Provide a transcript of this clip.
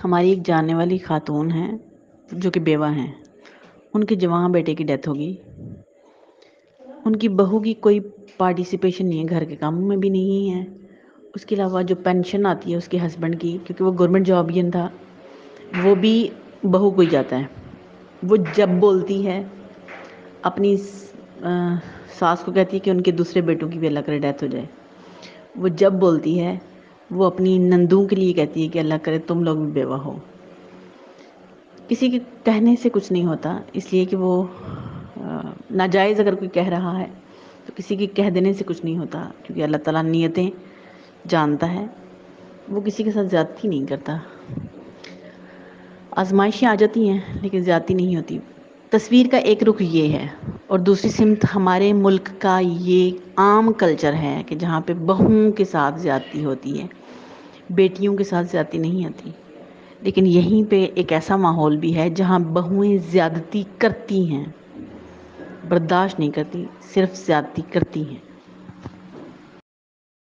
ہماری ایک جاننے والی خاتون ہیں جو کہ بیوہ ہیں. ان کے جوان بیٹے کی ڈیتھ ہوگی. ان کی بہو کی کوئی پارٹیسپیشن نہیں ہے، گھر کے کاموں میں بھی نہیں ہے. اس کے علاوہ جو پینشن آتی ہے اس کے ہسبینڈ کی، کیونکہ وہ گورنمنٹ جابین تھا، وہ بھی بہو کو ہی جاتا ہے. وہ جب بولتی ہے اپنی ساس کو کہتی ہے کہ ان کے دوسرے بیٹوں کی بھی اللہ کرے ڈیتھ ہو جائے. وہ جب بولتی ہے وہ اپنی نندوں کے لیے کہتی ہے کہ اللہ کرے تم لوگ بھی بیوہ ہو. کسی کے کہنے سے کچھ نہیں ہوتا، اس لیے کہ وہ ناجائز اگر کوئی کہہ رہا ہے تو کسی کے کہہ دینے سے کچھ نہیں ہوتا، کیونکہ اللہ تعالیٰ نیتیں جانتا ہے. وہ کسی کے ساتھ زیادتی نہیں کرتا. آزمائشیں آ جاتی ہیں لیکن زیادتی نہیں ہوتی. تصویر کا ایک رخ یہ ہے، اور دوسری سمت ہمارے ملک کا یہ عام کلچر ہے کہ جہاں پہ بہوؤں کے ساتھ زیادتی ہوتی ہے، بیٹیوں کے ساتھ زیادتی نہیں ہوتی. لیکن یہیں پہ ایک ایسا ماحول بھی ہے جہاں بہوئیں زیادتی کرتی ہیں، برداشت نہیں کرتی، صرف زیادتی کرتی ہیں.